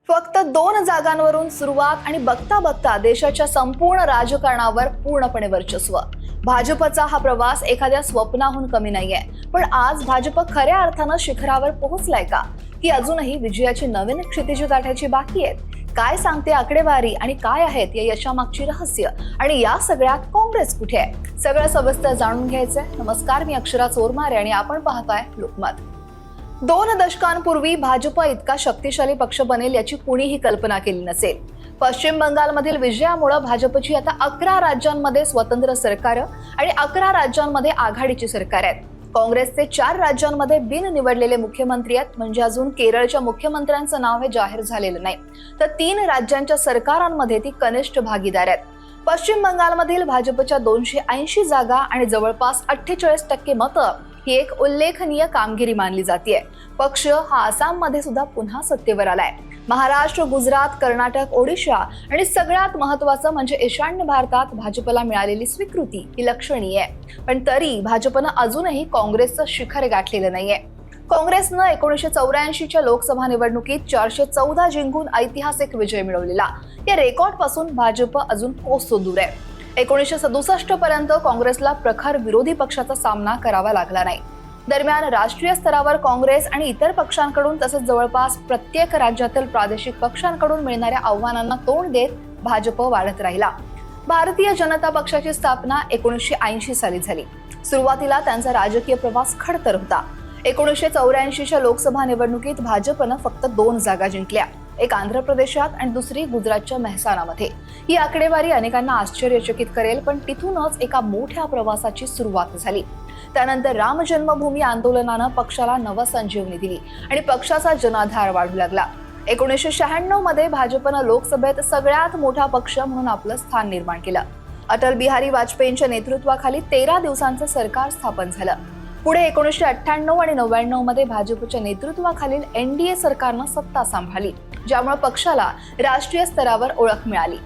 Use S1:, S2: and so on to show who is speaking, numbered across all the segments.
S1: फक्त 2 जागांवरून सुरुवात आणि बघता बघता देशाच्या संपूर्ण राजकारणावर पूर्णपणे वर्चस्व. भाजपचा हा प्रवास एखाद्या स्वप्नाहून कमी नाहीये. पण आज भाजप खऱ्या अर्थानं शिखरावर पोहोचलाय का, की अजूनही विजयाची नवीन क्षितिजे गाठायची बाकी आहेत? काय सांगते आकडेवारी आणि काय आहेत या यशामागची रहस्य, आणि या सगळ्यात काँग्रेस कुठे आहे? सगळं सविस्तर जाणून घ्यायचंय. नमस्कार, मी अक्षरा चोरमारे आणि आपण पाहताय लोकमत. 2 दशकांपूर्वी भाजप इतका शक्तिशाली पक्ष बनेल याची कुणीही कल्पना केली नसेल. पश्चिम बंगालमधील विजयामुळे भाजपची आता 11 राज्यांमध्ये स्वतंत्र सरकार आणि 11 राज्यांमध्ये आघाडीची सरकार आहेत. काँग्रेसचे 4 राज्यांमध्ये बिननिवडलेले मुख्यमंत्री आहेत, म्हणजे अजून केरळच्या मुख्यमंत्र्यांचं नाव हे जाहीर झालेलं नाही. तर 3 राज्यांच्या सरकारांमध्ये ती कनिष्ठ भागीदार आहेत. पश्चिम बंगालमधील भाजपच्या 280 जागा आणि जवळपास 48% मतं ही एक उल्लेखनीय कामगिरी मानली जाते. पक्ष हा आसाममध्ये सुद्धा पुन्हा सत्तेवर आलाय. महाराष्ट्र, गुजरात, कर्नाटक, ओडिशा आणि सगळ्यात महत्त्वाचं म्हणजे ईशान्य भारतात भाजपला मिळालेली स्वीकृती ही लक्षणीय आहे. पण तरी भाजपनं अजूनही काँग्रेसचं शिखर गाठलेलं नाहीये. काँग्रेसनं 1984च्या लोकसभा निवडणुकीत 414 जिंकून ऐतिहासिक विजय मिळवलेला. या रेकॉर्डपासून भाजप अजून कोसो दूर आहे. 1967 पर्यंत काँग्रेसला प्रखर विरोधी पक्षाचा सामना करावा लागला नाही. दरम्यान राष्ट्रीय स्तरावर काँग्रेस आणि इतर पक्षांकडून तसंच जवळपास प्रत्येक राज्यातील प्रादेशिक पक्षांकडून मिळणाऱ्या आव्हानांना तोंड देत भाजप वाढत राहिला. भारतीय जनता पक्षाची स्थापना 1980 साली झाली. सुरुवातीला त्यांचा राजकीय प्रवास खडतर होता. 1984च्या लोकसभा निवडणुकीत भाजपनं फक्त 2 जागा जिंकल्या, एक आंध्र प्रदेशात आणि दुसरी गुजरातच्या मेहसाणामध्ये. ही आकडेवारी अनेकांना आश्चर्यचकित करेल, पण तिथूनच एका मोठ्या प्रवासाची सुरुवात झाली. त्यानंतर राम जन्मभूमी आंदोलनानं पक्षाला नवसंजीवनी दिली आणि पक्षाचा जनाधार वाढू लागला. 1996 मध्ये भाजपनं लोकसभेत सगळ्यात मोठा पक्ष म्हणून आपलं स्थान निर्माण केलं. अटल बिहारी वाजपेयींच्या नेतृत्वाखाली 13 दिवसांचं सरकार स्थापन झालं. पुढे 1998 आणि 99 मध्ये भाजपच्या नेतृत्वाखालील एनडीए सरकारनं सत्ता सांभाळली, ज्यामुळे पक्षाला राष्ट्रीय स्तरावर ओळख मिळाली.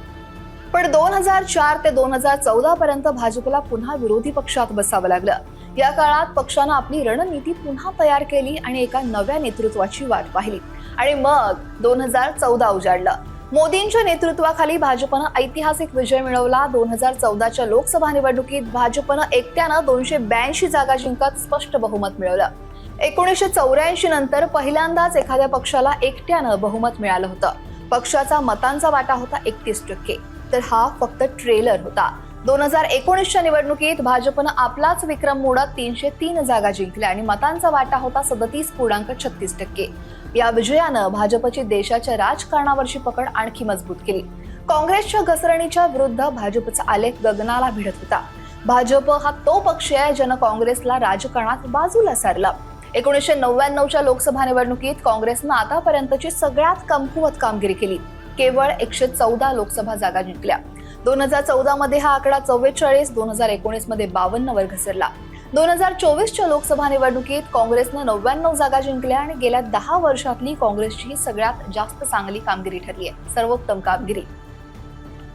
S1: पण 2004 ते 2014 पर्यंत भाजपला पुन्हा विरोधी पक्षात बसावं लागलं. या काळात पक्षानं आपली रणनीती पुन्हा तयार केली आणि एका नव्या नेतृत्वाची वाट पाहिली. आणि मग 2014 उजाडलं. मोदींच्या नेतृत्वाखाली भाजपनं ऐतिहासिक विजय मिळवला. 2014च्या लोकसभा निवडणुकीत भाजपनं एकट्यानं 282 जागा जिंकत स्पष्ट बहुमत मिळवलं. 1984 नंतर पहिल्यांदाच एखाद्या पक्षाला एकट्यानं बहुमत मिळालं होतं. पक्षाचा मतांचा वाटा होता 31%. तर हा फक्त ट्रेलर होता. 2019च्या निवडणुकीत भाजपनं आपलाच विक्रम मोडत 303 जागा जिंकल्या आणि मतांचा वाटा होता 37.36%. या विजयानं भाजपची देशाच्या राजकारणावरची पकड आणखी मजबूत केली. काँग्रेसच्या घसरणीच्या विरुद्ध भाजपचा आलेख गगनाला भिडत होता. भाजप हा तो पक्ष आहे ज्यानं काँग्रेसला राजकारणात बाजूला सारलं. 1999च्या लोकसभा निवडणुकीत काँग्रेसनं आतापर्यंतची सगळ्यात कमकुवत कामगिरी केली. केवळ 114 लोकसभा जागा जिंकल्या. 2014 मध्ये हा आकडा 44, 2019 मध्ये 52 वर घसरला. 2024च्या लोकसभा निवडणुकीत काँग्रेसनं 99 जागा जिंकल्या आणि गेल्या 10 वर्षातली काँग्रेसची ही सगळ्यात जास्त चांगली कामगिरी ठरली आहे, सर्वोत्तम कामगिरी.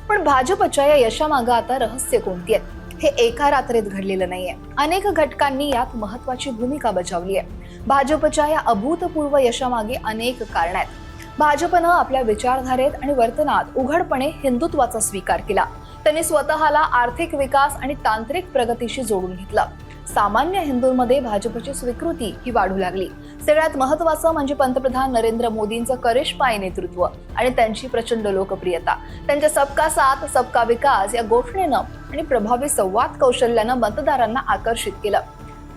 S1: पण भाजपच्या या यशामागं आता रहस्य कोणती आहे? हे एका रात्रीत घडलेलं नाहीये. अनेक घटकांनी यात महत्वाची भूमिका बजावली आहे. भाजपच्या या अभूतपूर्व यशामागे अनेक कारण आहेत. भाजपनं आपल्या विचारधारेत आणि वर्तनात उघडपणे हिंदुत्वाचा स्वीकार केला. त्यांनी स्वतःला आर्थिक विकास आणि तांत्रिक प्रगतीशी जोडून घेतलं. सामान्य हिंदूंमध्ये भाजपची स्वीकृती ही वाढू लागली. सगळ्यात महत्त्वाचं म्हणजे पंतप्रधान नरेंद्र मोदींचं करिष्माई नेतृत्व आणि त्यांची प्रचंड लोकप्रियता. त्यांच्या सबका साथ सबका विकास या घोषणेनं आणि प्रभावी संवाद कौशल्यानं मतदारांना आकर्षित केलं.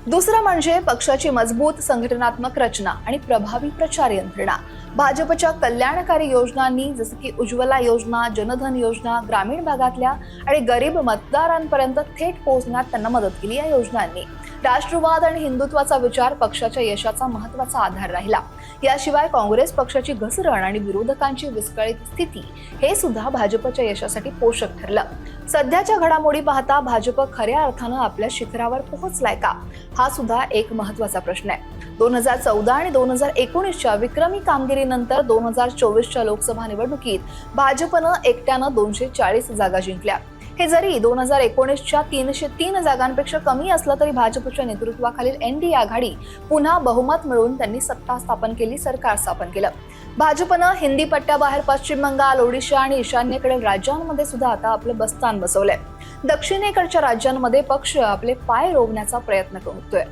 S1: दुसरं म्हणजे पक्षाची मजबूत संघटनात्मक रचना आणि प्रभावी प्रचार यंत्रणा. भाजपच्या कल्याणकारी योजनांनी जसं की उज्ज्वला योजना, जनधन योजना ग्रामीण भागातल्या आणि गरीब मतदारांपर्यंत थेट पोहोचण्यात त्यांना मदत केली. या योजनांनी राष्ट्रवाद आणि हिंदुत्वाचा विचार पक्षाच्या यशाचा महत्त्वाचा आधार राहिला. याशिवाय काँग्रेस पक्षाची घसरण आणि विरोधकांची विस्कळीत स्थिती हे सुद्धा भाजपच्या यशासाठी पोषक ठरलं. सध्याच्या घडामोडी पाहता भाजप खऱ्या अर्थानं आपल्या शिखरावर पोहोचलाय का, हा सुद्धा एक महत्त्वाचा प्रश्न आहे. 2014 आणि 2019च्या विक्रमी कामगिरीनंतर 2024च्या लोकसभा निवडणुकीत भाजपनं एकट्यानं 240 जागा जिंकल्या. हे जरी 2019च्या 303 जागांपेक्षा कमी असलं तरी भाजपच्या नेतृत्वाखालील एनडीए आघाडी पुन्हा बहुमत मिळवून त्यांनी सत्ता स्थापन केली, सरकार स्थापन केलं. भाजपनं हिंदी पट्ट्याबाहेर पश्चिम बंगाल, ओडिशा आणि ईशान्येकडील राज्यांमध्ये सुद्धा आता आपलं बस्तान बसवलंय. दक्षिणेकडच्या राज्यांमध्ये पक्ष आपले पाय रोवण्याचा प्रयत्न करतोय.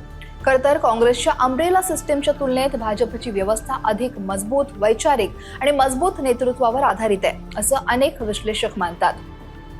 S1: खरं तर काँग्रेसच्या अम्ब्रेला सिस्टीमच्या तुलनेत भाजपची व्यवस्था अधिक मजबूत, वैचारिक आणि मजबूत नेतृत्वावर आधारित आहे, असं अनेक विश्लेषक मानतात.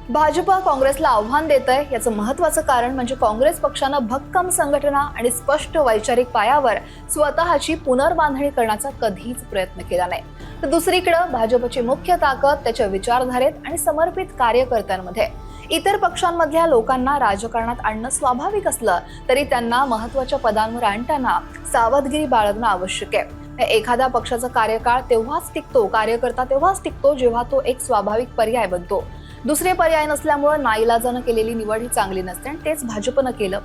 S1: भाजप काँग्रेसला आव्हान देत आहे याचं महत्त्वाचं कारण म्हणजे काँग्रेस पक्षानं भक्कम संघटना आणि स्पष्ट वैचारिक पायावर स्वतःची पुनर्बांधणी करण्याचा कधीच प्रयत्न केला नाही. तर दुसरीकडे भाजपची मुख्य ताकद त्याच्या विचारधारेत आणि समर्पित कार्यकर्त्यांमध्ये. इतर पक्षांमधल्या लोकांना राजकारणात आणणं स्वाभाविक असलं तरी त्यांना महत्त्वाच्या पदांवर आणताना सावधगिरी बाळगणं आवश्यक आहे. एखाद्या पक्षाचा कार्यकाळ तेव्हाच टिकतो, कार्यकर्ता तेव्हाच टिकतो जेव्हा तो एक स्वाभाविक पर्याय बनतो. दुसरे पर्याय नसल्यामुळे नाईलाजानं केलेली निवड ही चांगली नसते आणि तेच भाजपनं केलं.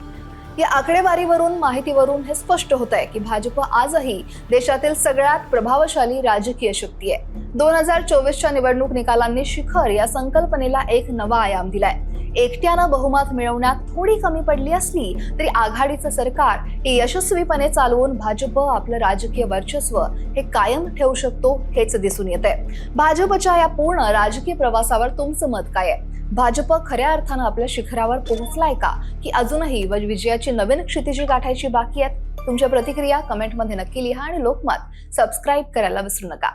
S1: या आकडेवारीवरून, माहितीवरून हे स्पष्ट होत आहे की भाजप आजही देशातील सगळ्यात प्रभावशाली राजकीय शक्ती आहे. 2024च्या निवडणूक निकालांनी शिखर या संकल्पनेला एक नवा आयाम दिलाय. एकट्यानं बहुमत मिळवण्यात थोडी कमी पडली असली तरी आघाडीचं सरकार हे यशस्वीपणे चालवून भाजप आपलं राजकीय वर्चस्व हे कायम ठेवू शकतो हेच दिसून येत आहे. भाजपच्या या पूर्ण राजकीय प्रवासावर तुमचं मत काय आहे? भाजप खऱ्या अर्थानं आपल्या शिखरावर पोहोचलाय का, की अजूनही विजयाची नवीन क्षितिजी गाठायची बाकी आहेत? तुमच्या प्रतिक्रिया कमेंटमध्ये नक्की लिहा आणि लोकमत सबस्क्राईब करायला विसरू नका.